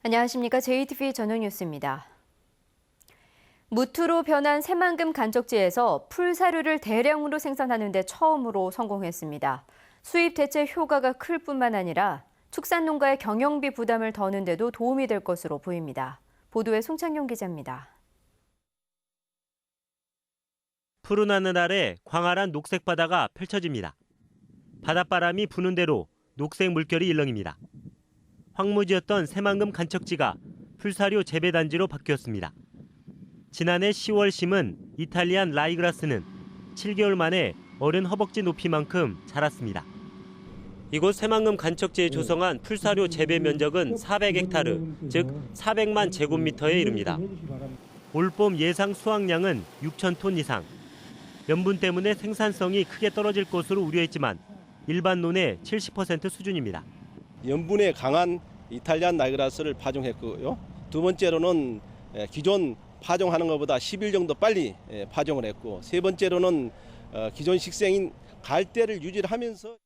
안녕하십니까. JTV 전용뉴스입니다. 무투로 변한 새만금 간척지에서 풀사료를 대량으로 생산하는 데 처음으로 성공했습니다. 수입 대체 효과가 클 뿐만 아니라 축산농가의 경영비 부담을 더는 데도 도움이 될 것으로 보입니다. 보도에 송창용 기자입니다. 푸른 하늘 아래 광활한 녹색 바다가 펼쳐집니다. 바닷바람이 부는 대로 녹색 물결이 일렁입니다. 황무지였던 새만금 간척지가 풀사료 재배단지로 바뀌었습니다. 지난해 10월 심은 이탈리안 라이그라스는 7개월 만에 어른 허벅지 높이만큼 자랐습니다. 이곳 새만금 간척지에 조성한 풀사료 재배 면적은 400헥타르, 즉 400만 제곱미터에 이릅니다. 올봄 예상 수확량은 6천 톤 이상. 염분 때문에 생산성이 크게 떨어질 것으로 우려했지만 일반 논의 70% 수준입니다. 염분에 강한 이탈리안 라이그라스를 파종했고요. 두 번째로는 기존 파종하는 것보다 10일 정도 빨리 파종을 했고, 세 번째로는 기존 식생인 갈대를 유지하면서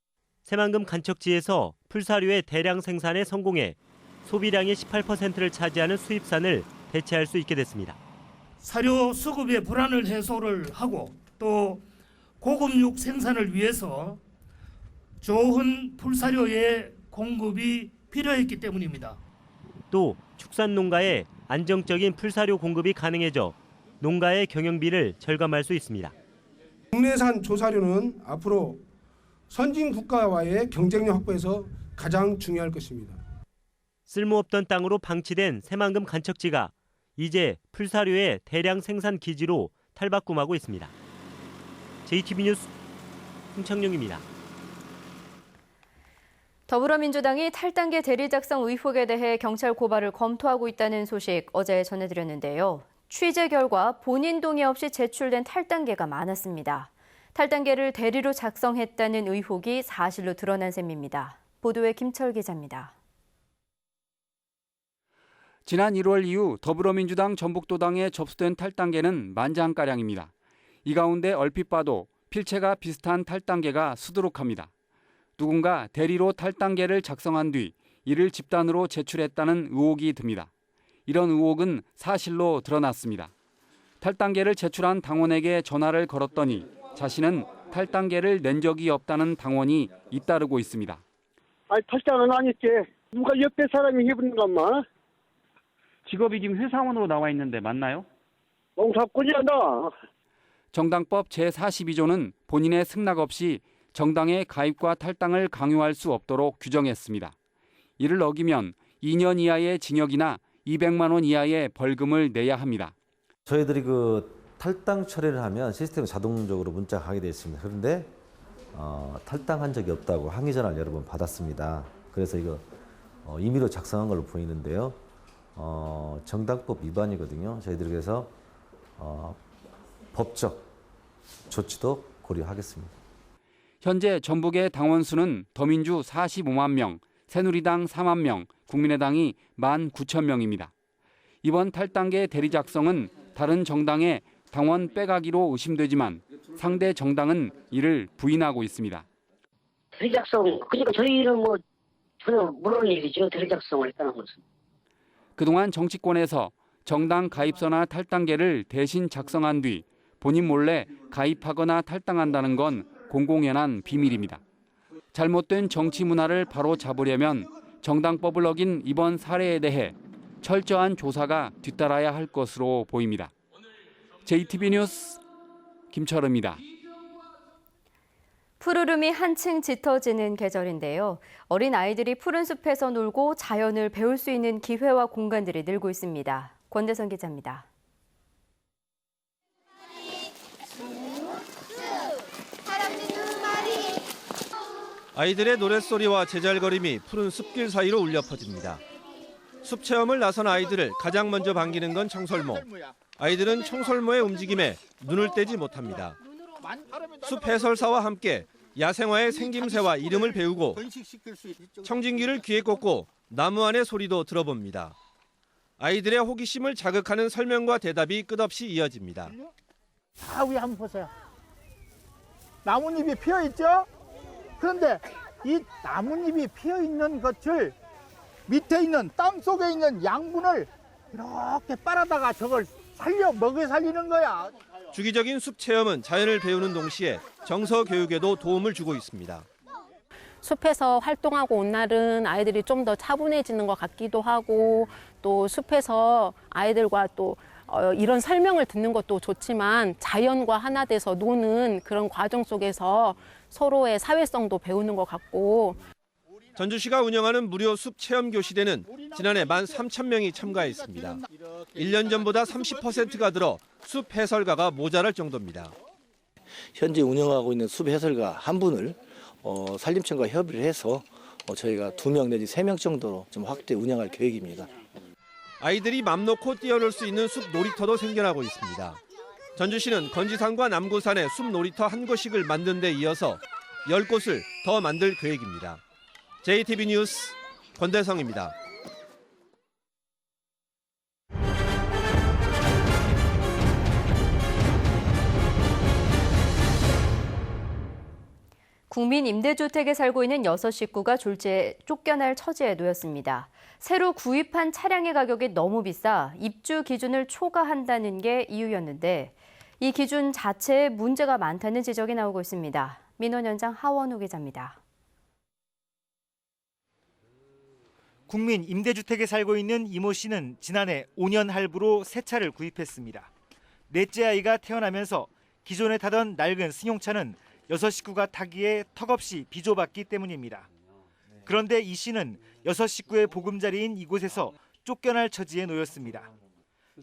새만금 간척지에서 풀사료의 대량 생산에 성공해 소비량의 18%를 차지하는 수입산을 대체할 수 있게 됐습니다. 사료 수급의 불안을 해소를 하고 또 고급육 생산을 위해서 좋은 풀사료의 공급이 필요했기 때문입니다. 또 축산농가에 안정적인 풀사료 공급이 가능해져 농가의 경영비를 절감할 수 있습니다. 국내산 조사료는 앞으로 선진 국가와의 경쟁력 확보에서 가장 중요할 것입니다. 쓸모없던 땅으로 방치된 새만금 간척지가 이제 풀사료의 대량 생산 기지로 탈바꿈하고 있습니다. JTV 뉴스 송창용입니다. 더불어민주당이 탈단계 대리 작성 의혹에 대해 경찰 고발을 검토하고 있다는 소식 어제 전해드렸는데요. 취재 결과 본인 동의 없이 제출된 탈단계가 많았습니다. 탈단계를 대리로 작성했다는 의혹이 사실로 드러난 셈입니다. 보도에 김철 기자입니다. 지난 1월 이후 더불어민주당 전북도당에 접수된 탈단계는 만장가량입니다. 이 가운데 얼핏 봐도 필체가 비슷한 탈단계가 수두룩합니다. 누군가 대리로 탈단계를 작성한 뒤 이를 집단으로 제출했다는 의혹이 듭니다. 이런 의혹은 사실로 드러났습니다. 탈단계를 제출한 당원에게 전화를 걸었더니 자신은 탈단계를 낸 적이 없다는 당원이 잇따르고 있습니다. 탈단은 아니지. 누가 옆에 사람이 해보는 것만. 직업이 지금 회사원으로 나와 있는데 맞나요? 농사꾼이야 나. 정당법 제42조는 본인의 승낙 없이 정당의 가입과 탈당을 강요할 수 없도록 규정했습니다. 이를 어기면 2년 이하의 징역이나 200만 원 이하의 벌금을 내야 합니다. 저희들이 탈당 처리를 하면 시스템이 자동적으로 문자가 가게 되어 있습니다. 그런데 탈당한 적이 없다고 항의 전화를 여러 번 받았습니다. 그래서 이거 임의로 작성한 걸로 보이는데요. 정당법 위반이거든요. 저희들이 그래서 법적 조치도 고려하겠습니다. 현재 전북의 당원 수는 더민주 45만 명, 새누리당 4만 명, 국민의당이 19,000명입니다. 이번 탈단계 대리 작성은 다른 정당의 당원 빼가기로 의심되지만 상대 정당은 이를 부인하고 있습니다. 대리 작성, 그러니까 저희는 전혀 모르는 일이죠. 대리 작성을 했다는 것은. 그동안 정치권에서 정당 가입서나 탈단계를 대신 작성한 뒤 본인 몰래 가입하거나 탈당한다는 건 공공연한 비밀입니다. 잘못된 정치 문화를 바로 잡으려면 정당법을 어긴 이번 사례에 대해 철저한 조사가 뒤따라야 할 것으로 보입니다. JTV 뉴스 김철우입니다. 푸르름이 한층 짙어지는 계절인데요. 어린 아이들이 푸른 숲에서 놀고 자연을 배울 수 있는 기회와 공간들이 늘고 있습니다. 권대선 기자입니다. 아이들의 노랫소리와 제잘거림이 푸른 숲길 사이로 울려 퍼집니다. 숲 체험을 나선 아이들을 가장 먼저 반기는 건 청설모. 아이들은 청설모의 움직임에 눈을 떼지 못합니다. 숲 해설사와 함께 야생화의 생김새와 이름을 배우고 청진기를 귀에 꽂고 나무 안의 소리도 들어봅니다. 아이들의 호기심을 자극하는 설명과 대답이 끝없이 이어집니다. 다 위에 한번 보세요. 나뭇잎이 피어 있죠? 그런데 이 나뭇잎이 피어 있는 것을 밑에 있는 땅 속에 있는 양분을 이렇게 빨아다가 저걸 먹여 살리는 거야. 주기적인 숲 체험은 자연을 배우는 동시에 정서 교육에도 도움을 주고 있습니다. 숲에서 활동하고 온 날은 아이들이 좀 더 차분해지는 것 같기도 하고, 또 숲에서 아이들과 또 이런 설명을 듣는 것도 좋지만 자연과 하나 돼서 노는 그런 과정 속에서 서로의 사회성도 배우는 것 같고. 전주시가 운영하는 무료 숲 체험 교시대는 지난해 13,000명이 참가했습니다. 1년 전보다 30%가 늘어 숲 해설가가 모자랄 정도입니다. 현재 운영하고 있는 숲 해설가 한 분을 산림청과 협의를 해서 저희가 2명 내지 3명 정도로 좀 확대 운영할 계획입니다. 아이들이 맘 놓고 뛰어놀 수 있는 숲 놀이터도 생겨나고 있습니다. 전주시는 건지산과 남구산에 숲 놀이터 한 곳씩을 만든 데 이어서 10곳을 더 만들 계획입니다. JTB 뉴스 권대성입니다. 국민 임대주택에 살고 있는 6식구가 졸지에 쫓겨날 처지에 놓였습니다. 새로 구입한 차량의 가격이 너무 비싸 입주 기준을 초과한다는 게 이유였는데 이 기준 자체에 문제가 많다는 지적이 나오고 있습니다. 민원 현장 하원우 기자입니다. 국민 임대주택에 살고 있는 이모 씨는 지난해 5년 할부로 새 차를 구입했습니다. 넷째 아이가 태어나면서 기존에 타던 낡은 승용차는 6식구가 타기에 턱없이 비조받기 때문입니다. 그런데 이 씨는 6식구의 보금자리인 이곳에서 쫓겨날 처지에 놓였습니다.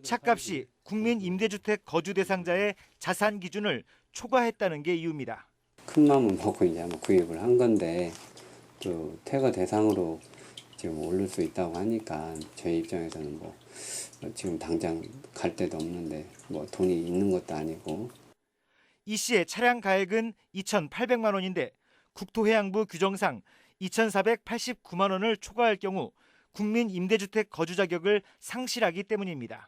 차값이 국민 임대주택 거주 대상자의 자산 기준을 초과했다는 게 이유입니다. 큰 마음은 먹고 이제 한번 구입을 한 건데 또 퇴거 대상으로 지금 오를 수 있다고 하니까 저희 입장에서는 뭐 지금 당장 갈 데도 없는데 뭐 돈이 있는 것도 아니고. 이 씨의 차량 가액은 2,800만 원인데 국토해양부 규정상 2,489만 원을 초과할 경우 국민 임대주택 거주 자격을 상실하기 때문입니다.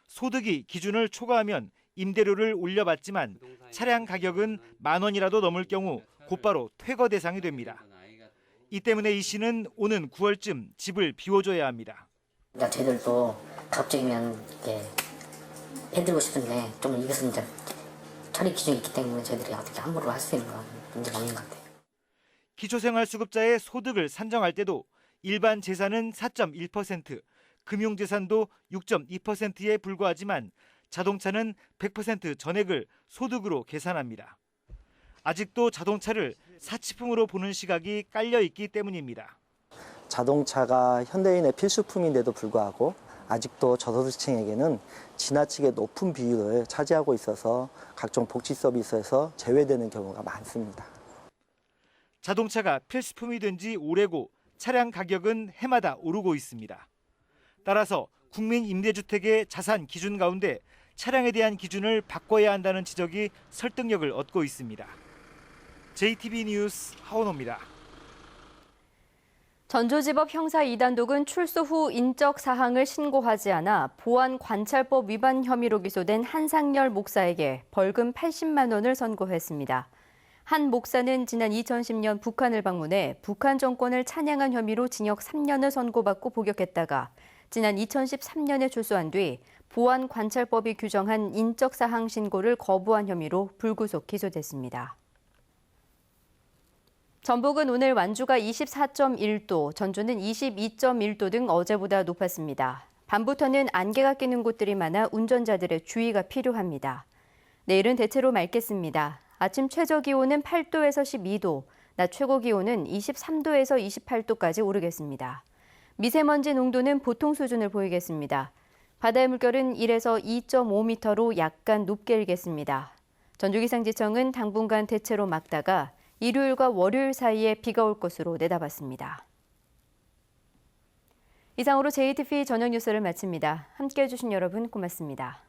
소득이 기준을 초과하면 임대료를 올려받지만 차량 가격은 1만 원이라도 넘을 경우 곧바로 퇴거 대상이 됩니다. 이 때문에 이 씨는 오는 9월쯤 집을 비워줘야 합니다. 저희들도 가급적이면 이렇게 해드리고 싶은데 좀 이것은 이제 처리 기준이 있기 때문에 저희들이 어떻게 함부로 할 수 있는 건 문제가 없는 것 같아요. 기초생활수급자의 소득을 산정할 때도 일반 재산은 4.1%, 금융재산도 6.2%에 불과하지만 자동차는 100% 전액을 소득으로 계산합니다. 아직도 자동차를 사치품으로 보는 시각이 깔려 있기 때문입니다. 자동차가 현대인의 필수품인데도 불구하고 아직도 저소득층에게는 지나치게 높은 비율을 차지하고 있어서 각종 복지 서비스에서 제외되는 경우가 많습니다. 자동차가 필수품이 된 지 오래고 차량 가격은 해마다 오르고 있습니다. 따라서 국민 임대주택의 자산 기준 가운데 차량에 대한 기준을 바꿔야 한다는 지적이 설득력을 얻고 있습니다. JTB 뉴스 하원호입니다. 전주지법 형사 2단독은 출소 후 인적 사항을 신고하지 않아 보안관찰법 위반 혐의로 기소된 한상열 목사에게 벌금 80만 원을 선고했습니다. 한 목사는 지난 2010년 북한을 방문해 북한 정권을 찬양한 혐의로 징역 3년을 선고받고 복역했다가 지난 2013년에 출소한 뒤 보안관찰법이 규정한 인적 사항 신고를 거부한 혐의로 불구속 기소됐습니다. 전북은 오늘 완주가 24.1도, 전주는 22.1도 등 어제보다 높았습니다. 밤부터는 안개가 끼는 곳들이 많아 운전자들의 주의가 필요합니다. 내일은 대체로 맑겠습니다. 아침 최저 기온은 8도에서 12도, 낮 최고 기온은 23도에서 28도까지 오르겠습니다. 미세먼지 농도는 보통 수준을 보이겠습니다. 바다의 물결은 1에서 2.5m로 약간 높게 일겠습니다. 전주기상지청은 당분간 대체로 맑다가 일요일과 월요일 사이에 비가 올 것으로 내다봤습니다. 이상으로 JTB 저녁 뉴스를 마칩니다. 함께해 주신 여러분 고맙습니다.